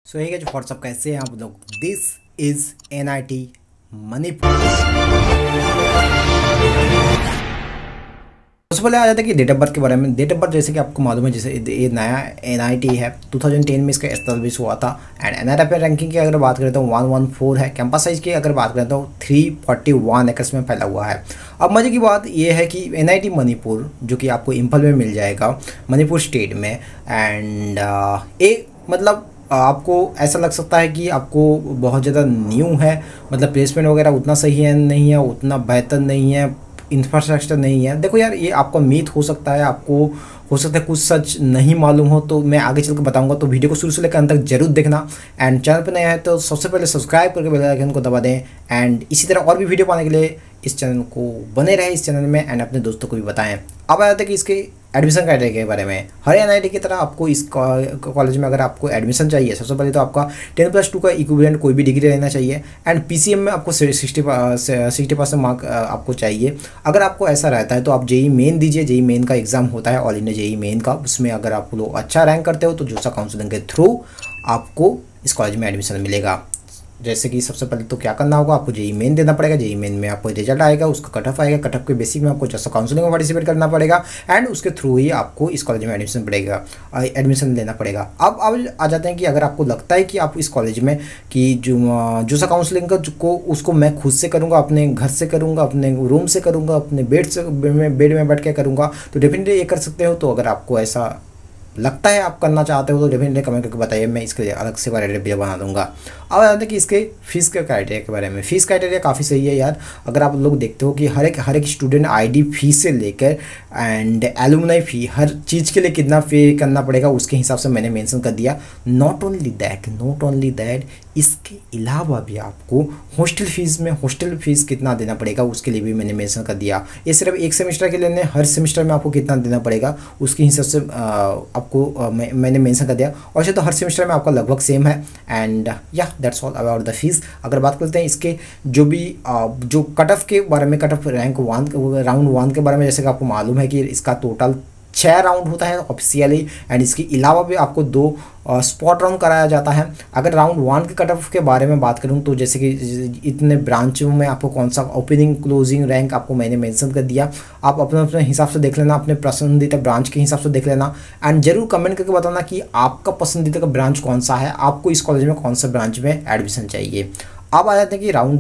सो ये जो व्हाट्सअप कैसे हैं आप लोग। This is NIT Manipur. सबसे पहले आ जाता है कि डेट ऑफ बर्थ के बारे में। डेट ऑफ बर्थ जैसे कि आपको मालूम है, जैसे ये नया NIT है, 2010 में इसका एस्टेब्लिश हुआ था। एंड NRF रैंकिंग की अगर बात करें तो 114 है। कैंपस साइज की अगर बात करें तो 341 एकर्स में फैला हुआ है। अब मजे की बात यह है कि NIT मणिपुर जो कि आपको इम्फल में मिल जाएगा, मणिपुर स्टेट में। एंड मतलब आपको ऐसा लग सकता है कि आपको बहुत ज़्यादा न्यू है, मतलब प्लेसमेंट वगैरह उतना सही है नहीं है, उतना बेहतर नहीं है, इंफ्रास्ट्रक्चर नहीं है। देखो यार, ये आपका मीथ हो सकता है, आपको हो सकता है कुछ सच नहीं मालूम हो, तो मैं आगे चल के बताऊंगा। तो वीडियो को शुरू से लेकर अंत तक जरूर देखना। एंड चैनल पर नया है तो सबसे पहले सब्सक्राइब करके बेल आइकन को दबा दें। एंड इसी तरह और भी वीडियो पाने के लिए इस चैनल को बने रहे इस चैनल में, एंड अपने दोस्तों को भी बताएं। अब आ जाते हैं कि इसके एडमिशन क्राइटेरिया के बारे में। हर NIT की तरह आपको इस कॉलेज में अगर आपको एडमिशन चाहिए, सबसे पहले तो आपका 10+2 का इक्विवेलेंट कोई भी डिग्री रहना चाहिए। एंड PCM में आपको 60% मार्क आपको चाहिए। अगर आपको ऐसा रहता है तो आप JEE मेन दीजिए। JEE मेन का एग्जाम होता है, ऑल इंडिया JEE मेन का। उसमें अगर आप लोग अच्छा रैंक करते हो तो जोसा काउंसलिंग के थ्रू आपको इस कॉलेज में एडमिशन मिलेगा। जैसे कि सबसे पहले तो क्या करना होगा, आपको JEE मेन देना पड़ेगा। JEE मेन में आपको रिजल्ट आएगा, उसका कट ऑफ आएगा। कट ऑफ के बेसिक में आपको जोसा काउंसलिंग में पार्टिसिपेट करना पड़ेगा। एंड उसके थ्रू ही आपको इस कॉलेज में एडमिशन लेना पड़ेगा। अब आ जाते हैं कि अगर आपको लगता है कि आप इस कॉलेज में कि जोसा काउंसलिंग को उसको मैं खुद से करूँगा, अपने घर से करूँगा, अपने रूम से करूँगा, अपने बेड में बैठ के करूँगा, तो डेफिनेटली ये कर सकते हो। तो अगर आपको ऐसा लगता है, आप करना चाहते हो, तो डेफिनेटली कमेंट करके बताइए, मैं इसके लिए अलग से वीडियो बना दूंगा। अब आते हैं कि इसके फीस के क्राइटेरिया के बारे में। फीस क्राइटेरिया काफ़ी सही है यार। अगर आप लोग देखते हो कि हर एक स्टूडेंट ID फी से लेकर एंड एलुमनाई फी, हर चीज़ के लिए कितना पे करना पड़ेगा उसके हिसाब से मैंने मेंशन कर दिया। नॉट ओनली दैट, इसके अलावा भी आपको हॉस्टल फीस कितना देना पड़ेगा उसके लिए भी मैंने मेंशन कर दिया। ये सिर्फ एक सेमेस्टर के लिए नहीं, हर सेमेस्टर में आपको कितना देना पड़ेगा उसके हिसाब से आपको मैंने मेंशन कर दिया। और तो हर सेमेस्टर में आपका लगभग सेम है। एंड या that's all about the fees. अगर बात करते हैं इसके जो कट ऑफ के बारे में, कट ऑफ राउंड 1 के बारे में, जैसे कि आपको मालूम है कि इसका टोटल 6 राउंड होता है ऑफिशियली। एंड इसके अलावा भी आपको 2 स्पॉट राउंड कराया जाता है। अगर राउंड 1 के कट ऑफ के बारे में बात करूं तो जैसे कि इतने ब्रांचों में आपको कौन सा ओपनिंग क्लोजिंग रैंक आपको मैंने मेंशन कर दिया। आप अपने हिसाब से देख लेना, अपने पसंदीदा ब्रांच के हिसाब से देख लेना। एंड जरूर कमेंट करके बताना कि आपका पसंदीदा का ब्रांच कौन सा है, आपको इस कॉलेज में कौन सा ब्रांच में एडमिशन चाहिए। अब आ जाते हैं कि राउंड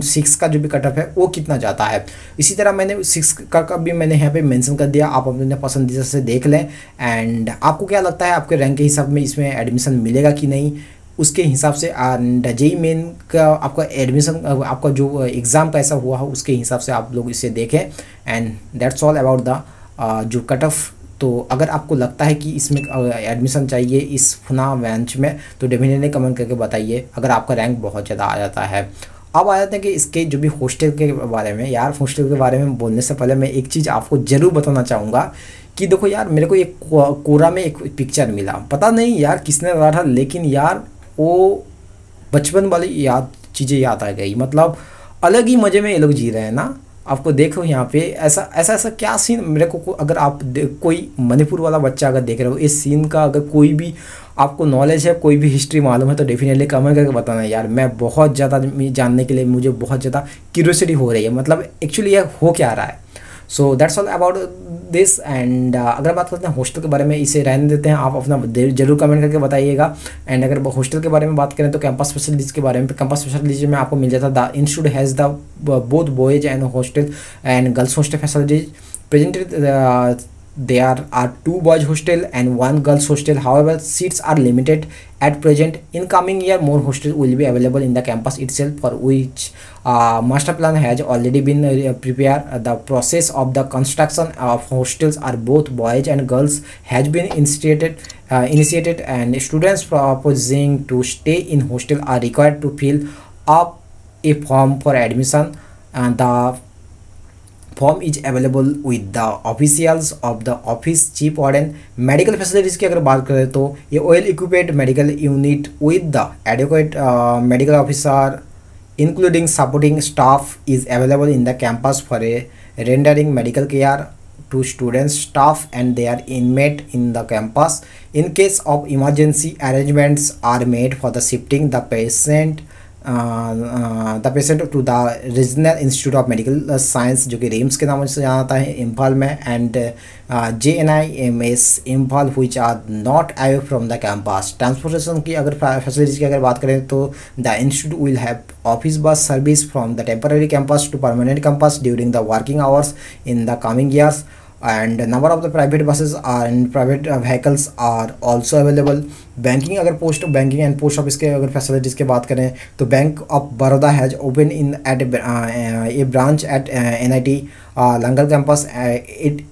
6 का जो भी कट ऑफ है वो कितना जाता है। इसी तरह मैंने 6 का भी मैंने यहाँ पे मेंशन कर दिया, आप अपने पसंदीदा से देख लें। एंड आपको क्या लगता है आपके रैंक के हिसाब में इसमें एडमिशन मिलेगा कि नहीं, उसके हिसाब से। एंड JEE मेन का आपका एडमिशन, आपका जो एग्ज़ाम कैसा हुआ है उसके हिसाब से आप लोग इसे देखें। And that's all about the जो कट ऑफ। तो अगर आपको लगता है कि इसमें एडमिशन चाहिए इस फुना ब्रांच में, तो डेफिनेटली कमेंट करके बताइए अगर आपका रैंक बहुत ज़्यादा आ जाता है। अब आ जाते हैं कि इसके जो भी हॉस्टल के बारे में। यार हॉस्टल के बारे में बोलने से पहले मैं एक चीज़ आपको ज़रूर बताना चाहूँगा कि देखो यार, मेरे को एक कोरा में एक पिक्चर मिला, पता नहीं यार किसने डाला था, लेकिन यार वो बचपन वाली चीज़ें याद आ गई। मतलब अलग ही मज़े में ये लोग जी रहे हैं ना। आपको देखो यहाँ पे ऐसा क्या सीन मेरे को अगर आप कोई मणिपुर वाला बच्चा अगर देख रहे हो, इस सीन का अगर कोई भी आपको नॉलेज है, कोई भी हिस्ट्री मालूम है, तो डेफिनेटली कमेंट करके बताना यार। मैं बहुत ज़्यादा जानने के लिए मुझे बहुत ज़्यादा क्यूरियोसिटी हो रही है, मतलब एक्चुअली ये हो क्या रहा है। So that's all about this. And अगर बात करते हैं हॉस्टल के बारे में, इसे रहने देते हैं, आप अपना जरूर कमेंट करके बताइएगा। एंड अगर हॉस्टल के बारे में बात करें तो कैंपस फैसिलिटीज़ के बारे में, कैंपस फैसिलिटीज में आपको मिल जाता है the institute has the both boys and hostel and girls hostel facilities presented. There are 2 boys hostel and 1 girls hostel. However, seats are limited at present. In coming year, more hostels will be available in the campus itself, for which master plan has already been prepared. The process of the construction of hostels are both boys and girls has been initiated, and students proposing to stay in hostel are required to fill up a form for admission. And the form is available with the officials of the office chief warden. Medical facilities की अगर बात करें तो ये well equipped medical unit with the adequate medical officer including supporting staff is available in the campus for a rendering medical care to students, staff and their inmate in the campus. In case of emergency, arrangements are made for the shifting the patient to the regional institute of medical science जो कि RIMS के नाम से जाना जाता है इम्फाल में, and JNIMS Imphal which are not away from the campus. Transportation की अगर फैसिलिटीज़ की अगर बात करें तो the institute will have office bus service from the temporary campus to permanent campus during the working hours in the coming years, and number of the private buses are and private vehicles are also available। Banking अगर post banking and post office के अगर facilities की बात करें तो bank of Baroda has open in at a branch at NIT लंगल campus.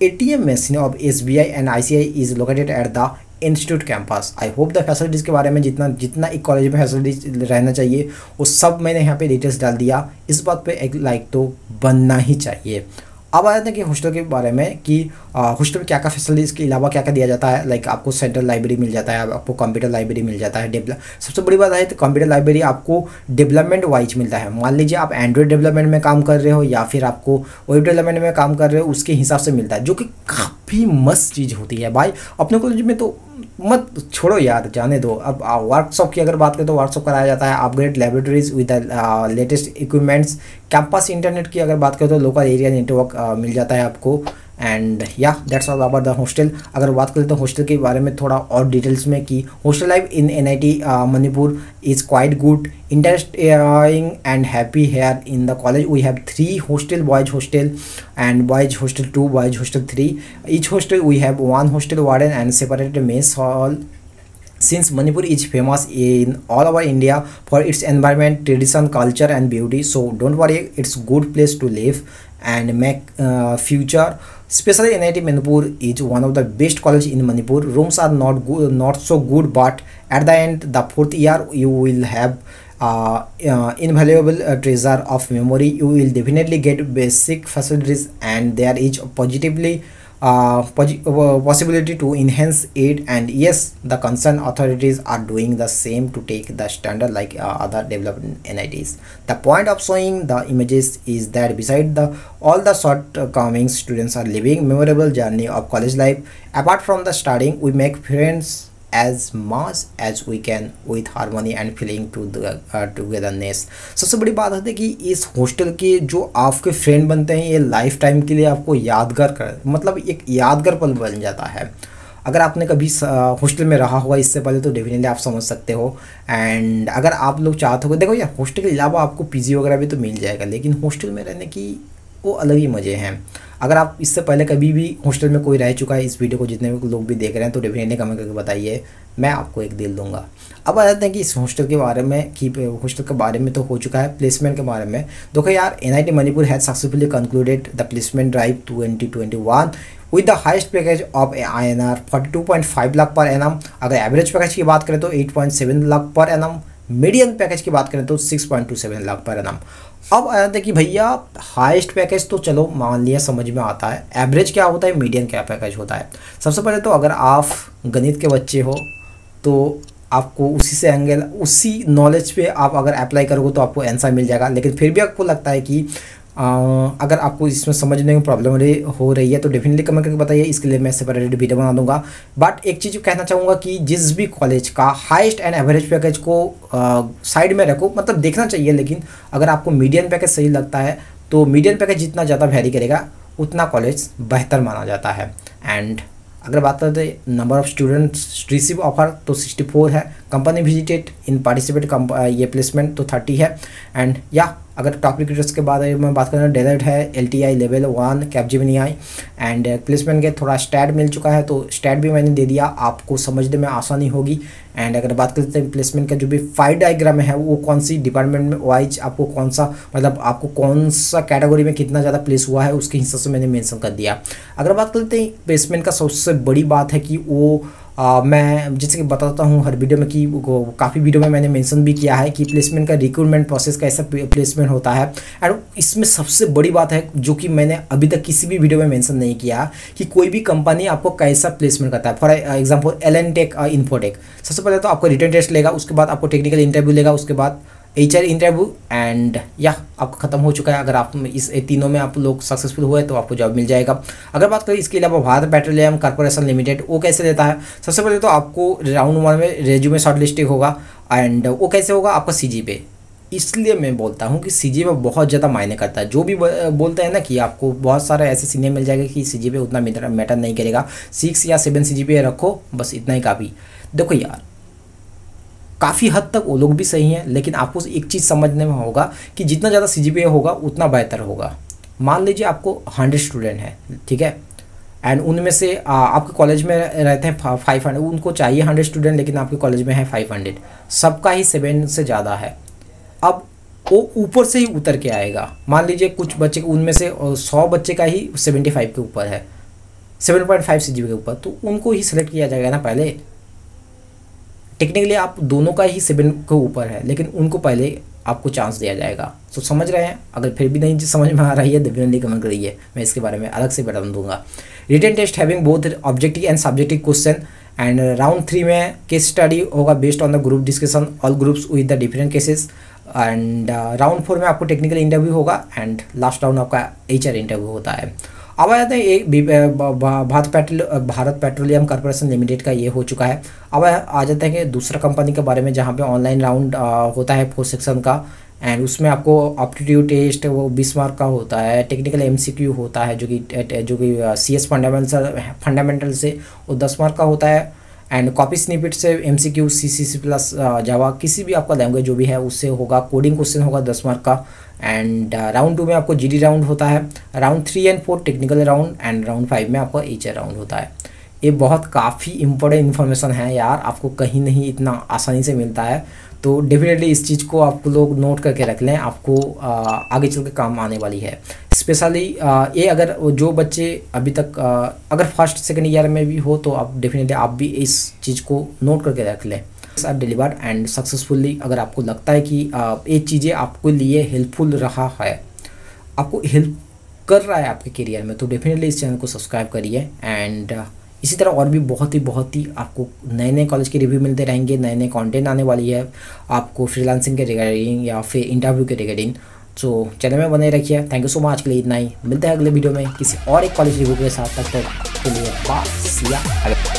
ATM machine of SBI and ICI is located at the institute campus. I hope the facilities के बारे में जितना एक कॉलेज में फैसिलिटीज रहना चाहिए वो सब मैंने यहाँ पे डिटेल्स डाल दिया। इस बात पे एक लाइक तो बनना ही चाहिए। अब आ जाते हैं कि हॉस्टल के बारे में कि हॉस्टल में क्या क्या फैसिलिटीज़ के अलावा क्या क्या दिया जाता है। लाइक आपको सेंट्रल लाइब्रेरी मिल जाता है, आपको कंप्यूटर लाइब्रेरी मिल जाता है। सबसे बड़ी बात है तो कंप्यूटर लाइब्रेरी आपको डेवलपमेंट वाइज मिलता है। मान लीजिए आप एंड्रॉयड डेवलपमेंट में काम कर रहे हो या फिर आपको वेब डेवलपमेंट में काम कर रहे हो, उसके हिसाब से मिलता है, जो कि काफ़ी मस्त चीज़ होती है भाई। अपने कॉलेज में तो मत छोड़ो यार, जाने दो। अब वर्कशॉप की अगर बात करें तो वर्कशॉप कराया जाता है, upgrade laboratories with latest equipments. Campus internet की अगर बात करें तो लोकल एरिया नेटवर्क मिल जाता है आपको। एंड या that's all about the hostel. अगर बात करें तो हॉस्टल के बारे में थोड़ा और डिटेल्स में कि hostel life in NIT Manipur is quite good, interesting and happy here in the college. We have 3 hostel, boys hostel and boys hostel 2, boys hostel 3। Each hostel we have 1 hostel warden and separated mess hall. Since Manipur is famous in all over India for its environment, tradition, culture and beauty, so don't worry, it's good place to live and make future. Especially NIT Manipur is one of the best college in Manipur. Rooms are not so good, but at the end, the 4th year, you will have invaluable treasure of memory. You will definitely get basic facilities, and there is possibility to enhance it, and yes, the concerned authorities are doing the same to take the standard like other developed NITs. The point of showing the images is that beside all the shortcomings, students are living memorable journey of college life. Apart from the studying, we make friends as much as we can with harmony and feeling to the togetherness। सबसे बड़ी बात है कि इस hostel के जो आपके friend बनते हैं ये लाइफ टाइम के लिए आपको यादगार कर मतलब एक यादगार पल बन जाता है। अगर आपने कभी हॉस्टल में रहा हुआ इससे पहले तो डेफिनेटली आप समझ सकते हो। एंड अगर आप लोग चाहते हो, देखो यार हॉस्टल के अलावा आपको PG वगैरह भी तो मिल जाएगा, लेकिन हॉस्टल में रहने की वो अलग ही मज़े हैं। अगर आप इससे पहले कभी भी हॉस्टल में कोई रह चुका है, इस वीडियो को जितने भी लोग भी देख रहे हैं तो डेफिनेटली कमेंट करके बताइए, मैं आपको एक दिल दूंगा। अब आ जाते हैं कि इस हॉस्टल के बारे में कि हॉस्टल के बारे में तो हो चुका है, प्लेसमेंट के बारे में देखो यार। NIT Manipur has successfully concluded the placement drive 2021 with the highest package of INR 42.5 lakh per annum. अगर एवरेज पैकेज की बात करें तो 8.7 lakh per annum, median package की बात करें तो 6.27 लाख पर एनम। अब आ जाता है कि भैया हाईएस्ट पैकेज तो चलो मान लिया, समझ में आता है, एवरेज क्या होता है, मीडियन क्या पैकेज होता है। सबसे पहले तो अगर आप गणित के बच्चे हो तो आपको उसी से एंगल उसी नॉलेज पे आप अगर अप्लाई करोगे तो आपको आंसर मिल जाएगा। लेकिन फिर भी आपको लगता है कि अगर आपको इसमें समझने में प्रॉब्लम हो रही है तो डेफिनेटली कमेंट करके बताइए, इसके लिए मैं सेपरेट वीडियो बना दूंगा। बट एक चीज़ कहना चाहूँगा कि जिस भी कॉलेज का हाईएस्ट एंड एवरेज पैकेज को साइड में रखो, मतलब देखना चाहिए, लेकिन अगर आपको मीडियन पैकेज सही लगता है तो मीडियन पैकेज जितना ज़्यादा वैरी करेगा उतना कॉलेज बेहतर माना जाता है। एंड अगर बात करते हैं number of students receive offer तो 64 है, कंपनी विजिटेड इन पार्टिसिपेट ये प्लेसमेंट तो 30 है। एंड या अगर टॉप रिक्रूटर्स के बारे में बात करें, डेलॉयट है, LTI level 1, Capgemini and placement के थोड़ा स्टैट मिल चुका है तो स्टैट भी मैंने दे दिया, आपको समझने में आसानी होगी। एंड अगर बात करते हैं प्लेसमेंट का जो भी 5 डायग्राम है वो कौन सी डिपार्टमेंट में वाइज आपको कौन सा मतलब आपको कौन सा कैटेगरी में कितना ज़्यादा प्लेस हुआ है उसके हिसाब से मैंने मेंशन कर दिया। अगर बात करते हैं प्लेसमेंट का सबसे बड़ी बात है कि वो मैं जैसे कि बताता हूँ हर वीडियो में कि काफ़ी वीडियो में मैंने मेंशन भी किया है कि प्लेसमेंट का रिक्रूटमेंट प्रोसेस कैसा प्लेसमेंट होता है। एंड इसमें सबसे बड़ी बात है जो कि मैंने अभी तक किसी भी वीडियो में मेंशन नहीं किया कि कोई भी कंपनी आपको कैसा प्लेसमेंट करता है। For example LN tech infotech, सबसे पहले तो आपको रिटन टेस्ट लेगा, उसके बाद आपको टेक्निकल इंटरव्यू लेगा, उसके बाद HR इंटरव्यू एंड या आपका खत्म हो चुका है। अगर आप इस तीनों में आप लोग सक्सेसफुल हुए तो आपको जॉब मिल जाएगा। अगर बात करें इसके अलावा भारत पेट्रोलियम कॉर्पोरेशन लिमिटेड, वो कैसे लेता है? सबसे पहले तो आपको राउंड 1 में रेज्यूमे शॉर्टलिस्टिंग होगा एंड वो कैसे होगा? आपका CG पे। इसलिए मैं बोलता हूँ कि CG पे बहुत ज़्यादा मायने करता है। जो भी बोलते हैं ना कि आपको बहुत सारे ऐसे सीनियर मिल जाएगा कि CG पे उतना मैटर नहीं करेगा, 6 या 7 CG पे रखो, बस इतना ही काफ़ी। देखो यार, काफ़ी हद तक वो लोग भी सही हैं, लेकिन आपको एक चीज़ समझने में होगा कि जितना ज़्यादा CGPA होगा उतना बेहतर होगा। मान लीजिए आपको 100 स्टूडेंट हैं, ठीक है, एंड उनमें से आपके कॉलेज में रहते हैं 500, उनको चाहिए 100 स्टूडेंट, लेकिन आपके कॉलेज में है 500, सबका ही 7 से ज़्यादा है। अब वो ऊपर से ही उतर के आएगा। मान लीजिए कुछ बच्चे, उनमें से 100 बच्चे का ही 75 के ऊपर है, 7.5 CGPA के ऊपर, तो उनको ही सिलेक्ट किया जाएगा ना पहले। टेक्निकली आप दोनों का ही 7 के ऊपर है, लेकिन उनको पहले आपको चांस दिया जाएगा। तो समझ रहे हैं? अगर फिर भी नहीं समझ में आ रही है डेफिनेटली कमेंट करिए, मैं इसके बारे में अलग से बता दूंगा। Written test having both objective and subjective question and round 3 में केस स्टडी होगा based on the group discussion, all groups with the different cases and round 4 में आपको टेक्निकल इंटरव्यू होगा एंड लास्ट राउंड आपका HR इंटरव्यू होता है। अब आ जाते हैं एक भारत पेट्रोलियम कॉर्पोरेशन लिमिटेड का ये हो चुका है। अब आ जाते हैं कि दूसरा कंपनी के बारे में, जहाँ पे ऑनलाइन राउंड होता है 4 सेक्शन का एंड उसमें आपको एप्टीट्यूड टेस्ट वो 20 मार्क का होता है, टेक्निकल MCQ होता है जो कि CS फंडामेंटल से वो 10 मार्क का होता है एंड कॉपी स्निपेट से MCQ C++ जावा किसी भी आपका लैंग्वेज जो भी है उससे होगा। कोडिंग क्वेश्चन होगा 10 मार्क का एंड राउंड 2 में आपको GD राउंड होता है। Round 3 and 4 technical round and round 5 में आपको HR राउंड होता है। ये बहुत काफ़ी इंपॉर्टेंट इन्फॉर्मेशन है यार, आपको कहीं नहीं इतना आसानी से मिलता है, तो डेफिनेटली इस चीज़ को आप लोग नोट करके रख लें, आपको आगे चल के काम आने वाली है। स्पेशली ये अगर जो बच्चे अभी तक अगर फर्स्ट सेकंड ईयर में भी हो तो आप डेफिनेटली आप भी इस चीज़ को नोट करके रख लें। Are delivered and successfully. अगर आपको लगता है कि ये चीज़ें आपके लिए हेल्पफुल रहा है, आपको हेल्प कर रहा है आपके करियर में, तो डेफिनेटली इस चैनल को सब्सक्राइब करिए एंड इसी तरह और भी बहुत ही आपको नए कॉलेज के रिव्यू मिलते रहेंगे, नए कंटेंट आने वाली है आपको फ्रीलांसिंग के रिगार्डिंग या फिर इंटरव्यू के रिगार्डिंग। तो चैनल में बने रखिए। थैंक यू सो मच, के लिए इतना ही। मिलते हैं अगले वीडियो में किसी और एक कॉलेज रिव्यू के साथ। तक के लिए बाय।